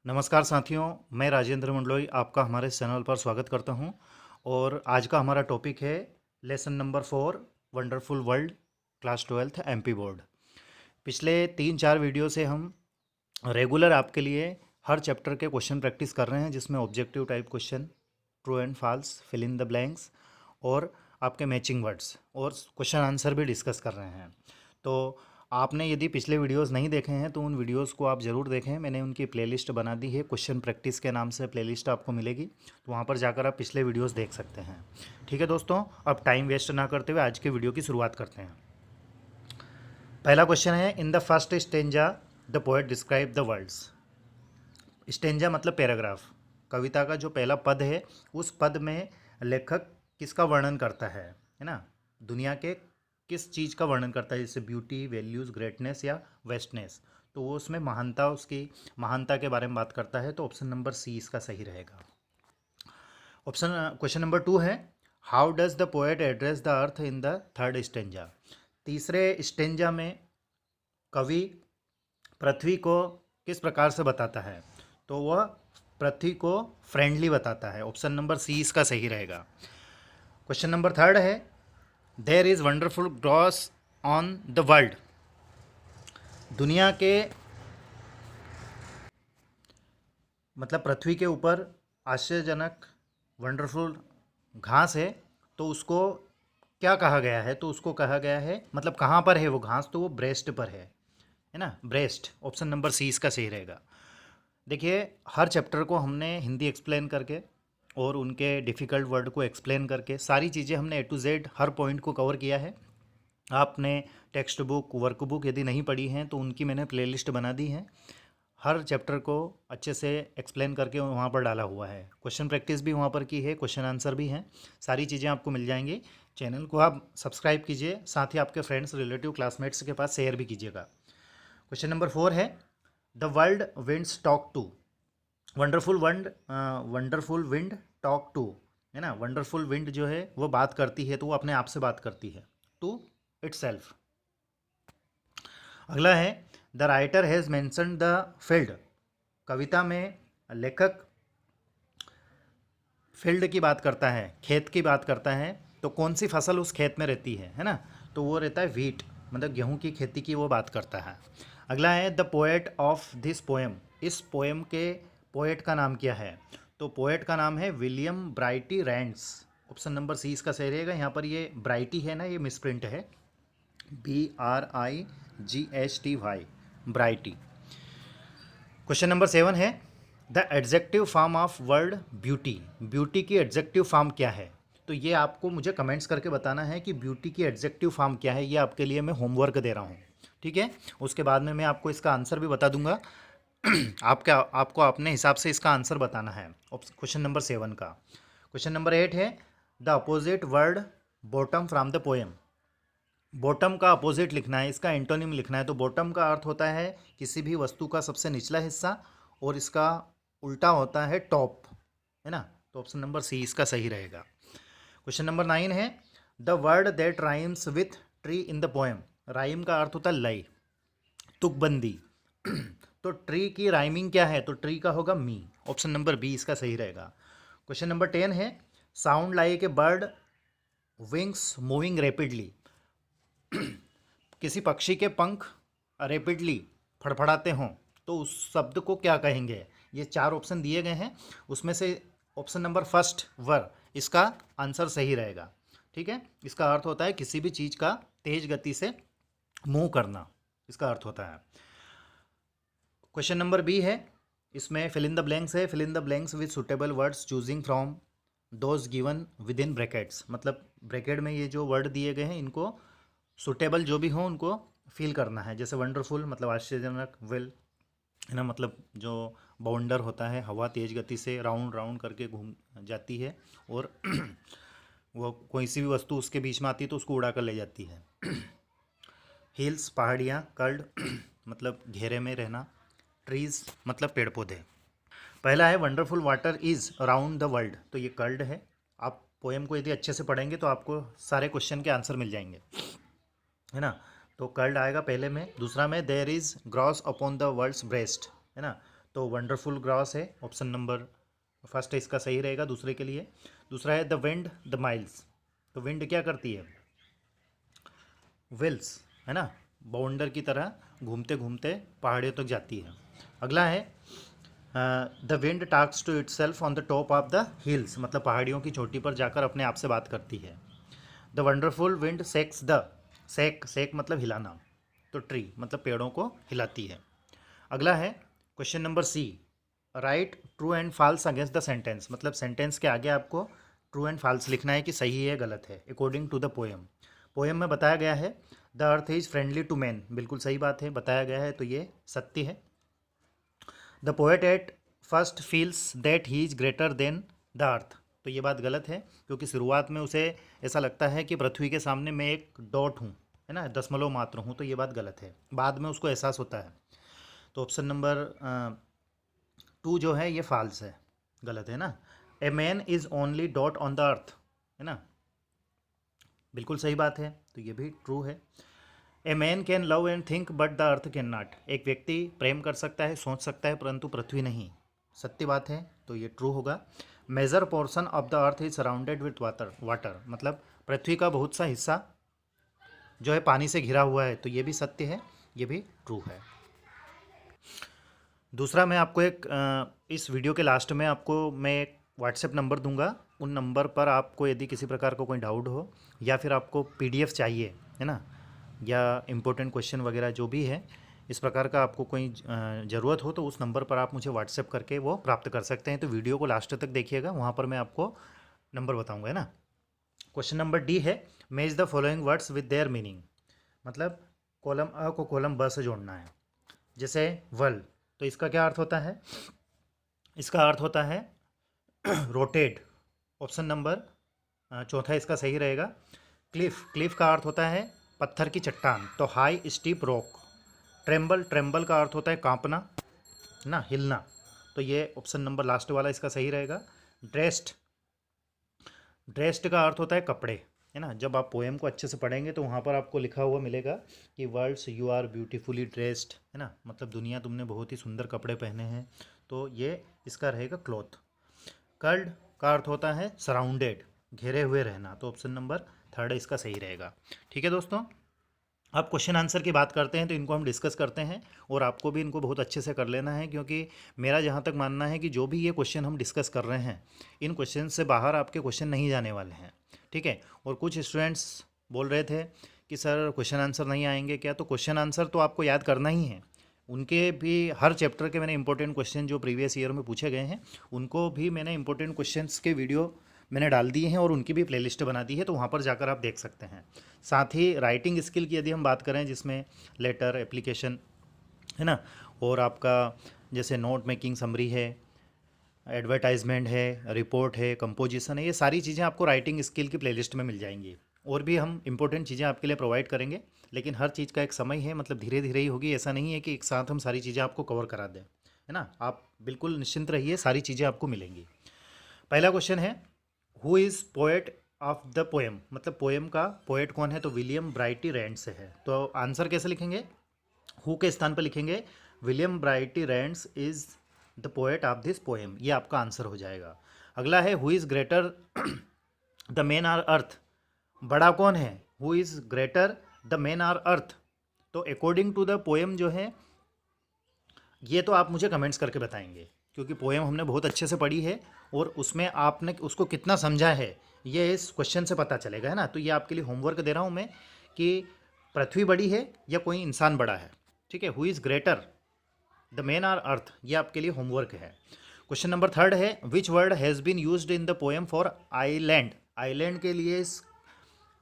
नमस्कार साथियों, मैं राजेंद्र मंडलोई आपका हमारे चैनल पर स्वागत करता हूं। और आज का हमारा टॉपिक है lesson number 4 wonderful world class 12th MP board. पिछले 3-4 वीडियो से हम रेगुलर आपके लिए हर चैप्टर के क्वेश्चन प्रैक्टिस कर रहे हैं, जिसमें objective type question, true and false, fill in the blanks और आपके मैचिंग वर्ड्स और क्वेश्चन आंसर भी डिस्कस कर रहे हैं। तो आपने यदि पिछले वीडियोस नहीं देखे हैं तो उन वीडियोस को आप ज़रूर देखें। मैंने उनकी प्लेलिस्ट बना दी है, क्वेश्चन प्रैक्टिस के नाम से प्लेलिस्ट आपको मिलेगी, तो वहाँ पर जाकर आप पिछले वीडियोस देख सकते हैं। ठीक है दोस्तों, अब टाइम वेस्ट ना करते हुए आज के वीडियो की शुरुआत करते हैं। पहला क्वेश्चन है, in the first stanza the poet describe the words. Stanza मतलब पैराग्राफ। कविता का जो पहला पद है उस पद में लेखक किसका वर्णन करता है ना, दुनिया के किस चीज़ का वर्णन करता है, जैसे ब्यूटी, वैल्यूज़, ग्रेटनेस या वेस्टनेस। तो वो उसमें महानता, उसकी महानता के बारे में बात करता है। तो ऑप्शन नंबर सी इसका सही रहेगा। क्वेश्चन नंबर 2 है, how does the poet address the earth in the third stanza. तीसरे स्टेंजा में कवि पृथ्वी को किस प्रकार से बताता है, तो वह पृथ्वी को फ्रेंडली बताता है। ऑप्शन नंबर सी इसका सही रहेगा। क्वेश्चन नंबर 3 है, there is wonderful grass on the world. दुनिया के मतलब पृथ्वी के ऊपर आश्चर्यजनक वंडरफुल घास है, तो उसको क्या कहा गया है, तो उसको कहा गया है, मतलब कहाँ पर है वो घास, तो वो ब्रेस्ट पर है ना, ब्रेस्ट। ऑप्शन नंबर सी इसका सही रहेगा। देखिए, हर चैप्टर को हमने हिंदी एक्सप्लेन करके और उनके डिफ़िकल्ट वर्ड को एक्सप्लेन करके सारी चीज़ें हमने ए टू जेड हर पॉइंट को कवर किया है। आपने टेक्स्ट बुक, वर्कबुक यदि नहीं पढ़ी हैं तो उनकी मैंने प्लेलिस्ट बना दी है। हर चैप्टर को अच्छे से एक्सप्लेन करके वहाँ पर डाला हुआ है। क्वेश्चन प्रैक्टिस भी वहाँ पर की है, क्वेश्चन आंसर भी हैं। सारी चीज़ें आपको मिल जाएंगी। चैनल को आप सब्सक्राइब कीजिए, साथ ही आपके फ्रेंड्स, रिलेटिव, क्लासमेट्स के पास शेयर भी कीजिएगा। क्वेश्चन नंबर 4 है, the world winds talk to. Wonderful wind talk to, है ना। वंडरफुल विंड जो है वो बात करती है, तो वो अपने आप से बात करती है, टू इटसेल्फ। अगला है, the writer has mentioned the field. कविता में लेखक फील्ड की बात करता है, खेत की बात करता है, तो कौन सी फसल उस खेत में रहती है ना, तो वो रहता है व्हीट, मतलब गेहूं की खेती की वो बात करता है। अगला है, the poet of this poem. इस पोएम के पोएट का नाम क्या है, तो पोएट का नाम है William Brighty Rands. Option number C इसका सही रहेगा। यहाँ पर ये ब्राइटी है ना, ये मिसप्रिंट है, BRIGHTY, ब्राइटी। क्वेश्चन नंबर 7 है, the adjective form of word beauty. Beauty की एडजेक्टिव फॉर्म क्या है, तो ये आपको मुझे कमेंट्स करके बताना है कि ब्यूटी की एडजेक्टिव फॉर्म क्या है। ये आपके लिए मैं होमवर्क दे रहा हूँ, ठीक है। उसके बाद में मैं आपको इसका आंसर भी बता दूंगा। आपको अपने हिसाब से इसका आंसर बताना है क्वेश्चन नंबर 7 का। क्वेश्चन नंबर 8 है, the opposite word bottom from the poem. Bottom का अपोजिट लिखना है, इसका एंटोनिम लिखना है। तो बॉटम का अर्थ होता है किसी भी वस्तु का सबसे निचला हिस्सा, और इसका उल्टा होता है टॉप, है ना। तो ऑप्शन नंबर सी इसका सही रहेगा। क्वेश्चन नंबर 9 है, the word that rhymes with tree in the poem. Rhyme का अर्थ होता है लय, तुकबंदी। तो ट्री की राइमिंग क्या है, तो ट्री का होगा मी। ऑप्शन नंबर बी इसका सही रहेगा। क्वेश्चन नंबर 10 है, sound like a bird wings moving rapidly. किसी पक्षी के पंख रैपिडली फड़फड़ाते हों, तो उस शब्द को क्या कहेंगे। ये 4 ऑप्शन दिए गए हैं, उसमें से ऑप्शन नंबर फर्स्ट वर इसका आंसर सही रहेगा, ठीक है। इसका अर्थ होता है किसी भी चीज़ का तेज गति से मूव करना, इसका अर्थ होता है। क्वेश्चन नंबर बी है, इसमें फिल इन द ब्लैंक्स है। Fill in the blanks with suitable words choosing from those given within brackets. मतलब ब्रैकेट में ये जो वर्ड दिए गए हैं, इनको सुटेबल जो भी हो उनको फील करना है। जैसे वंडरफुल मतलब आश्चर्यजनक, विल है ना, मतलब जो बाउंडर होता है, हवा तेज गति से राउंड राउंड करके घूम जाती है, और वो कोई सी भी वस्तु उसके बीच में आती है तो उसको उड़ा कर ले जाती है। हिल्स पहाड़ियाँ, कर्ल्ड मतलब घेरे में रहना, ट्रीज मतलब पेड़ पौधे। पहला है, wonderful water is around the world. तो ये कर्ल्ड है। आप पोएम को यदि अच्छे से पढ़ेंगे तो आपको सारे क्वेश्चन के आंसर मिल जाएंगे, है ना। तो कर्ल्ड आएगा पहले में। दूसरा में, there is grass upon the world's breast, है ना। तो वंडरफुल ग्रास है, ऑप्शन नंबर फर्स्ट है इसका सही रहेगा दूसरे के लिए। दूसरा है द विंड द माइल्स। तो विंड क्या करती है? विल्स, है ना, बाउंडर की तरह घूमते घूमते पहाड़ियों तक जाती है। अगला है the wind talks to itself on the top of the hills, मतलब पहाड़ियों की चोटी पर जाकर अपने आप से बात करती है। The wonderful wind shakes the, shake मतलब हिलाना, तो ट्री मतलब पेड़ों को हिलाती है। अगला है question number C, right true and false against the sentence, मतलब सेंटेंस के आगे आपको ट्रू एंड फॉल्स लिखना है कि सही है गलत है according to the poem. Poem में बताया गया है the earth is friendly to man, बिल्कुल सही बात है, बताया गया है तो ये सत्य है। The poet at first feels that he is greater than the earth, तो ये बात गलत है, क्योंकि शुरुआत में उसे ऐसा लगता है कि पृथ्वी के सामने मैं एक डॉट हूँ, है ना, दशमलव मात्र हूँ, तो ये बात गलत है, बाद में उसको एहसास होता है। तो ऑप्शन नंबर टू जो है ये फॉल्स है, गलत है ना। A man is only dot on the earth, है ना, बिल्कुल सही बात है, तो ये भी ट्रू है। A man can love and think but the earth can not, एक व्यक्ति प्रेम कर सकता है सोच सकता है परंतु पृथ्वी नहीं, सत्य बात है, तो ये ट्रू होगा। Major portion of the earth is surrounded with water, water मतलब पृथ्वी का बहुत सा हिस्सा जो है पानी से घिरा हुआ है, तो ये भी सत्य है, ये भी ट्रू है। दूसरा मैं आपको एक इस वीडियो के लास्ट में आपको मैं एक व्हाट्सएप नंबर दूंगा, उन नंबर पर आपको यदि किसी प्रकार का कोई डाउट हो या फिर आपको पीडीएफ चाहिए, है ना, या इम्पोर्टेंट क्वेश्चन वगैरह जो भी है इस प्रकार का आपको कोई ज़रूरत हो, तो उस नंबर पर आप मुझे व्हाट्सएप करके वो प्राप्त कर सकते हैं। तो वीडियो को लास्ट तक देखिएगा, वहाँ पर मैं आपको नंबर बताऊँगा, है ना। क्वेश्चन नंबर डी है match the following words with their meaning, मतलब कॉलम अ को कॉलम ब से जोड़ना है। जैसे वल, तो इसका क्या अर्थ होता है? इसका अर्थ होता है रोटेड, ऑप्शन नंबर चौथा इसका सही रहेगा। क्लिफ, क्लिफ का अर्थ होता है पत्थर की चट्टान, तो high steep rock. Tremble, tremble का अर्थ होता है कांपना ना, हिलना, तो ये ऑप्शन नंबर लास्ट वाला इसका सही रहेगा। ड्रेस्ड, ड्रेस्ड का अर्थ होता है कपड़े, है ना, जब आप पोएम को अच्छे से पढ़ेंगे तो वहाँ पर आपको लिखा हुआ मिलेगा कि worlds you are beautifully dressed, है ना, मतलब दुनिया तुमने बहुत ही सुंदर कपड़े पहने हैं, तो ये इसका रहेगा क्लॉथ। कर्ल्ड का अर्थ होता है सराउंडेड, घेरे हुए रहना, तो ऑप्शन नंबर थर्ड इसका सही रहेगा। ठीक है दोस्तों, अब क्वेश्चन आंसर की बात करते हैं, तो इनको हम डिस्कस करते हैं और आपको भी इनको बहुत अच्छे से कर लेना है, क्योंकि मेरा जहाँ तक मानना है कि जो भी ये क्वेश्चन हम डिस्कस कर रहे हैं इन क्वेश्चन से बाहर आपके क्वेश्चन नहीं जाने वाले हैं, ठीक है। और कुछ स्टूडेंट्स बोल रहे थे कि सर क्वेश्चन आंसर नहीं आएंगे क्या, तो क्वेश्चन आंसर तो आपको याद करना ही है, उनके भी हर चैप्टर के मैंने इंपॉर्टेंट क्वेश्चन जो प्रीवियस ईयर में पूछे गए हैं उनको भी मैंने इंपॉर्टेंट क्वेश्चंस के वीडियो मैंने डाल दिए हैं और उनकी भी प्लेलिस्ट बना दी है, तो वहाँ पर जाकर आप देख सकते हैं। साथ ही राइटिंग स्किल की यदि हम बात करें, जिसमें लेटर, एप्लीकेशन, है ना, और आपका जैसे नोट मेकिंग, समरी है, एडवर्टाइजमेंट है, रिपोर्ट है, कंपोजिशन है, ये सारी चीज़ें आपको राइटिंग स्किल की प्लेलिस्ट में मिल जाएंगी। और भी हम इंपॉर्टेंट चीज़ें आपके लिए प्रोवाइड करेंगे, लेकिन हर चीज़ का एक समय है, मतलब धीरे धीरे ही होगी, ऐसा नहीं है कि एक साथ हम सारी चीज़ें आपको कवर करा दें, है ना। आप बिल्कुल निश्चिंत रहिए, सारी चीज़ें आपको मिलेंगी। पहला क्वेश्चन है who is poet of the poem, मतलब पोएम का पोएट कौन है, तो विलियम ब्राइटी रैंड्स है। तो आंसर कैसे लिखेंगे? हु के स्थान पर लिखेंगे William Brighty Rands is the poet of this poem, ये आपका आंसर हो जाएगा। अगला है who is greater the man or earth, बड़ा कौन है? Who is greater the man or earth, तो अकॉर्डिंग टू द पोएम जो है ये तो आप मुझे कमेंट्स करके बताएंगे, क्योंकि पोएम हमने बहुत अच्छे से पढ़ी है और उसमें आपने उसको कितना समझा है ये इस क्वेश्चन से पता चलेगा, है ना। तो ये आपके लिए होमवर्क दे रहा हूँ मैं कि पृथ्वी बड़ी है या कोई इंसान बड़ा है, ठीक है। Who is greater the man or earth, ये आपके लिए होमवर्क है। क्वेश्चन नंबर थर्ड है which word has been used in the poem for island, island के लिए इस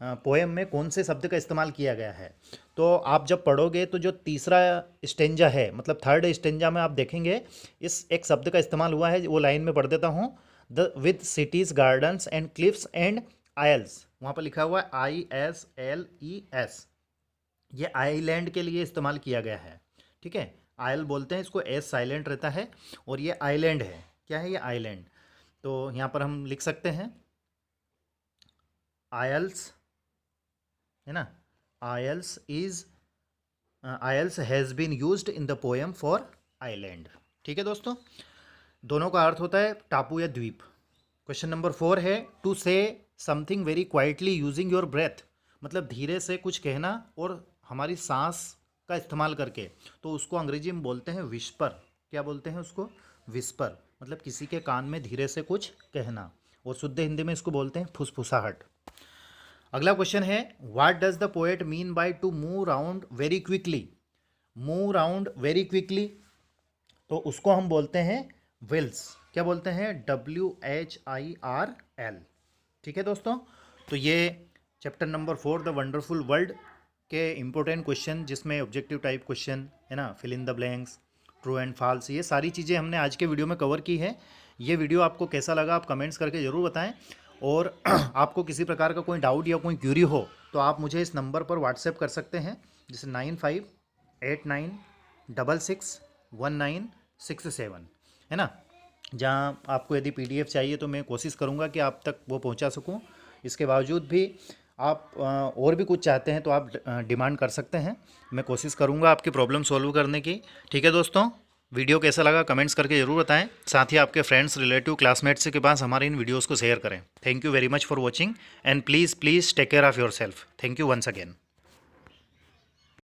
पोएम में कौन से शब्द का इस्तेमाल किया गया है। तो आप जब पढ़ोगे तो जो तीसरा स्टेंजा है, मतलब थर्ड स्टेंजा में आप देखेंगे इस एक शब्द का इस्तेमाल हुआ है, वो लाइन में पढ़ देता हूँ। The with cities gardens and cliffs and isles, वहाँ पर लिखा हुआ है ISLES, ये आइलैंड के लिए इस्तेमाल किया गया है, ठीक है। आयल बोलते हैं इसको, एस साइलेंट रहता है, और ये आइलैंड है, क्या है ये आइलैंड। तो यहाँ पर हम लिख सकते हैं आयल्स, है ना, isles is isles has been used in the poem for island. ठीक है दोस्तों, दोनों का अर्थ होता है टापू या द्वीप। क्वेश्चन नंबर 4 है to say something very quietly using your breath, मतलब धीरे से कुछ कहना और हमारी सांस का इस्तेमाल करके, तो उसको अंग्रेजी में बोलते हैं विस्पर। क्या बोलते हैं उसको? विस्पर, मतलब किसी के कान में धीरे से कुछ कहना, और शुद्ध हिंदी में इसको बोलते हैं फुसफुसाहट। अगला क्वेश्चन है what does the poet mean by two move round very quickly. Move round very quickly, तो उसको हम बोलते हैं विल्स। क्या बोलते हैं? WHIRL। ठीक है दोस्तों, तो ये chapter number 4 the wonderful world के इम्पोर्टेंट क्वेश्चन, जिसमें ऑब्जेक्टिव टाइप क्वेश्चन है ना, fill in the blanks, true and false, ये सारी चीज़ें हमने आज के वीडियो में कवर की है। ये वीडियो आपको कैसा लगा आप कमेंट्स करके ज़रूर बताएं, और आपको किसी प्रकार का कोई डाउट या कोई क्यूरी हो तो आप मुझे इस नंबर पर व्हाट्सएप कर सकते हैं, जैसे 9589661967, है ना, जहाँ आपको यदि PDF चाहिए तो मैं कोशिश करूँगा कि आप तक वो पहुँचा सकूँ। इसके बावजूद भी आप और भी कुछ चाहते हैं तो आप डिमांड कर सकते हैं, मैं कोशिश करूँगा आपकी प्रॉब्लम सॉल्व करने की। ठीक है दोस्तों, वीडियो कैसा लगा कमेंट्स करके ज़रूर बताएं, साथ ही आपके फ्रेंड्स, रिलेटिव, क्लासमेट्स के पास हमारे इन वीडियोज़ को शेयर करें। Thank you very much for watching and please take care of yourself. Thank you once again.